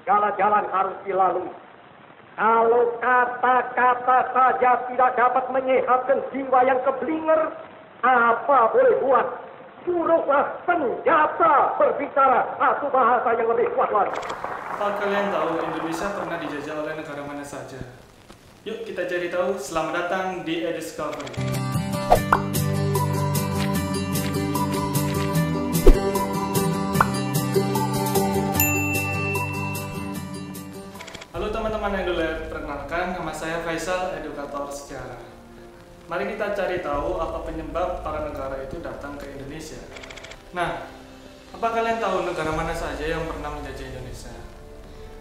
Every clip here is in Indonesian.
segala jalan harus dilalui. Kalau kata-kata saja tidak dapat menyehatkan jiwa yang keblinger, apa boleh buat? Suruhlah senjata berbicara satu bahasa yang lebih kuat lagi. Apa kalian tahu Indonesia pernah dijajah oleh negara mana saja? Yuk kita cari tahu. Selamat datang di eDiscovery. Halo teman-teman yang dulu, perkenalkan nama saya Faisal, edukator sejarah. Mari kita cari tahu apa penyebab para negara itu datang ke Indonesia. Nah, apa kalian tahu negara mana saja yang pernah menjajah Indonesia?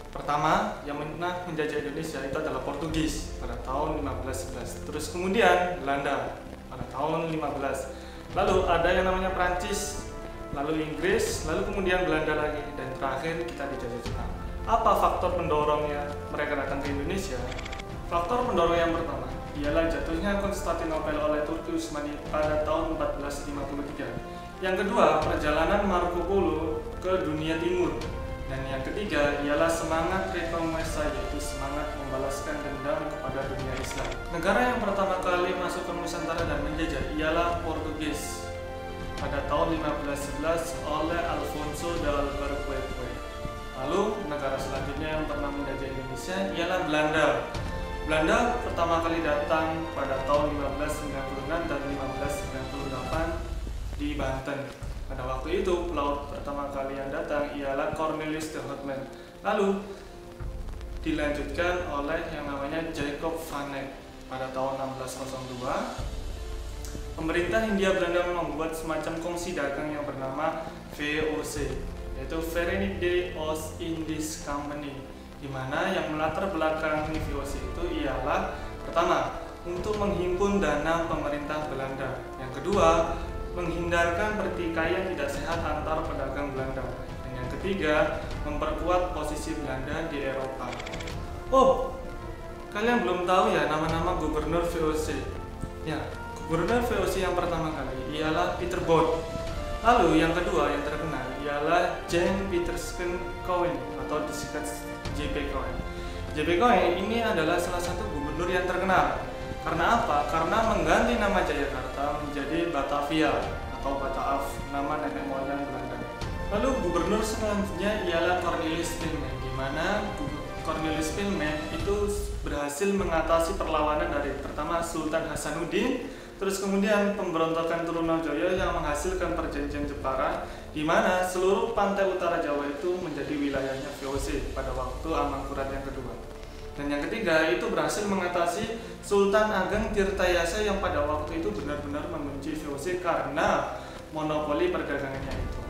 Pertama, yang pernah menjajah Indonesia itu adalah Portugis pada tahun 1511. Terus kemudian Belanda pada tahun 15. Lalu ada yang namanya Prancis, lalu Inggris, lalu kemudian Belanda lagi, dan terakhir kita dijajah Jepang. Apa faktor pendorongnya mereka datang ke Indonesia? Faktor pendorong yang pertama ialah jatuhnya Konstantinopel oleh Turki Utsmani pada tahun 1453. Yang kedua, perjalanan Marco Polo ke dunia timur. Dan yang ketiga ialah semangat reformasi, yaitu semangat membalaskan dendam kepada dunia Islam. Negara yang pertama kali masuk ke Nusantara dan menjajah ialah Portugis pada tahun 1511 oleh Alfonso de Albuquerque. Lalu negara selanjutnya yang pernah menjajah Indonesia ialah Belanda. Belanda pertama kali datang pada tahun 1596 dan 1598 di Banten. Pada waktu itu, pelaut pertama kali yang datang ialah Cornelis de Houtman. Lalu dilanjutkan oleh yang namanya Jacob van Eyck pada tahun 1602. Pemerintah Hindia Belanda membuat semacam kongsi dagang yang bernama VOC, yaitu Verenigde Oost-Indisch Company, di mana yang melatar belakangi VOC itu ialah pertama, untuk menghimpun dana pemerintah Belanda. Yang kedua, menghindarkan pertikaian tidak sehat antar pedagang Belanda. Dan yang ketiga, memperkuat posisi Belanda di Eropa. Oh, kalian belum tahu ya nama-nama gubernur VOC? Ya, gubernur VOC yang pertama kali ialah Peter Both. Lalu yang kedua yang terkenal ialah Jan Pieterszoon Cowen atau disingkat JP Cowen. JP Cowen ini adalah salah satu gubernur yang terkenal. Karena apa? Karena mengganti nama Jayakarta menjadi Batavia atau Bataaf, nama nenek moyang Belanda. Lalu gubernur selanjutnya ialah Cornelis Pilmen, di mana Cornelis Pilmen itu berhasil mengatasi perlawanan dari pertama Sultan Hasanuddin, terus kemudian pemberontakan Trunojoyo yang menghasilkan perjanjian Jepara, di mana seluruh pantai utara Jawa itu menjadi wilayahnya VOC pada waktu Amangkurat yang kedua. Dan yang ketiga itu berhasil mengatasi Sultan Ageng Tirtayasa yang pada waktu itu benar-benar membenci VOC karena monopoli perdagangannya itu.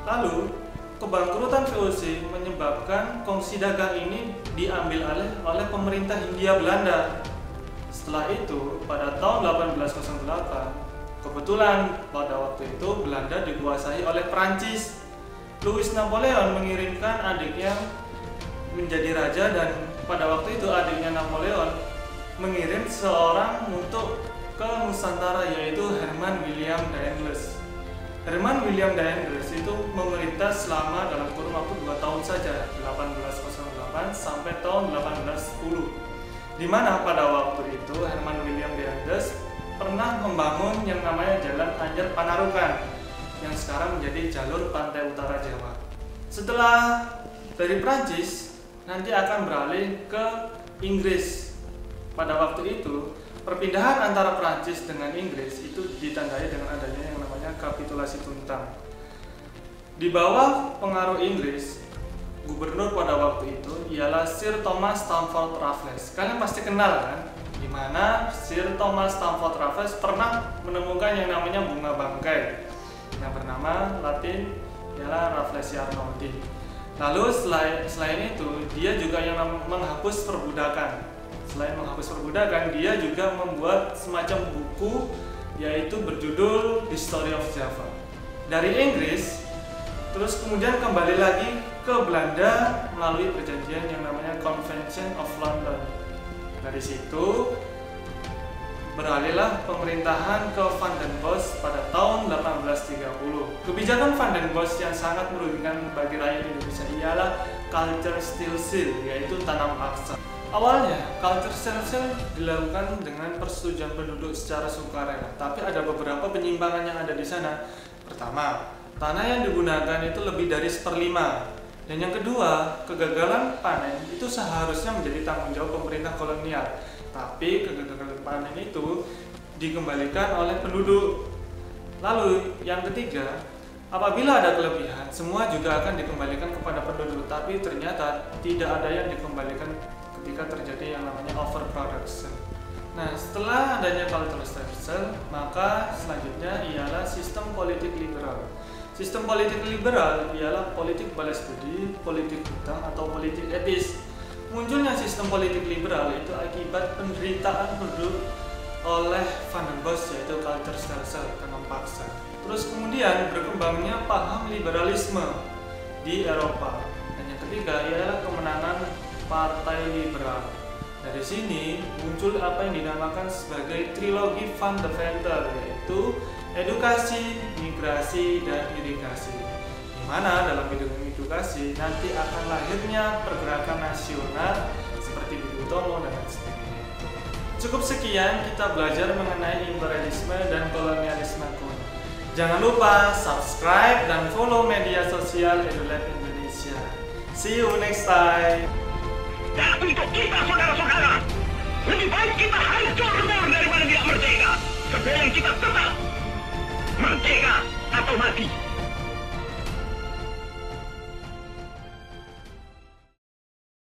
Lalu kebangkrutan VOC menyebabkan kongsi dagang ini diambil alih oleh pemerintah Hindia Belanda. Setelah itu pada tahun 1808 kebetulan pada waktu itu Belanda dikuasai oleh Prancis. Louis Napoleon mengirimkan adiknya menjadi raja, dan pada waktu itu adiknya Napoleon mengirim seorang untuk ke Nusantara, yaitu Herman William Daendels. Herman William Daendels itu memerintah selama dalam kurun waktu 2 tahun saja, 1808 sampai tahun 1810. Di mana pada waktu itu Herman William Daendels pernah membangun yang namanya Jalan Anjer Panarukan yang sekarang menjadi jalur pantai utara Jawa. Setelah dari Prancis nanti akan beralih ke Inggris. Pada waktu itu perpindahan antara Prancis dengan Inggris itu ditandai dengan adanya yang namanya kapitulasi Tuntang. Di bawah pengaruh Inggris, gubernur pada waktu itu ialah Sir Thomas Stamford Raffles. Kalian pasti kenal kan? Di mana Sir Thomas Stamford Raffles pernah menemukan yang namanya bunga bangkai yang bernama Latin ialah Rafflesia arnoldii. Lalu selain itu dia juga yang menghapus perbudakan. Selain menghapus perbudakan, dia juga membuat semacam buku yaitu berjudul History of Java. Dari Inggris, terus kemudian kembali lagi ke Belanda melalui perjanjian yang namanya Convention of London. Dari situ beralihlah pemerintahan ke Van den Bosch pada tahun 1830. Kebijakan Van den Bosch yang sangat merugikan bagi rakyat Indonesia ialah culture still seal, yaitu tanam paksa. Awalnya, culture still dilakukan dengan persetujuan penduduk secara sukarela, tapi ada beberapa penyimpangan yang ada di sana. Pertama, tanah yang digunakan itu lebih dari 1/5. Dan yang kedua, kegagalan panen itu seharusnya menjadi tanggung jawab pemerintah kolonial. Tapi kegagalan panen itu dikembalikan oleh penduduk. Lalu yang ketiga, apabila ada kelebihan, semua juga akan dikembalikan kepada penduduk. Tapi ternyata tidak ada yang dikembalikan ketika terjadi yang namanya overproduction. Nah, setelah adanya culture still, maka selanjutnya ialah sistem politik liberal. Sistem politik liberal ialah politik balas budi, politik hutang, atau politik etis. Munculnya sistem politik liberal itu akibat penderitaan penduduk oleh Van den Bosch, yaitu culture still, tanam paksa. Terus kemudian berkembangnya paham liberalisme di Eropa. Dan yang ketiga ialah kemenangan Partai Liberal. Dari sini muncul apa yang dinamakan sebagai trilogi Van Deventer, yaitu edukasi, migrasi, dan irigasi. Di mana dalam bidang edukasi nanti akan lahirnya pergerakan nasional seperti Budi Utomo dan lain sebagainya. Cukup sekian kita belajar mengenai imperialisme dan kolonialisme kuno. Jangan lupa subscribe dan follow media sosial EduLab Indonesia. See you next time. Dan untuk kita saudara-saudara, lebih baik kita hancur daripada tidak merdeka. Sebelum kita tetap merdeka atau mati.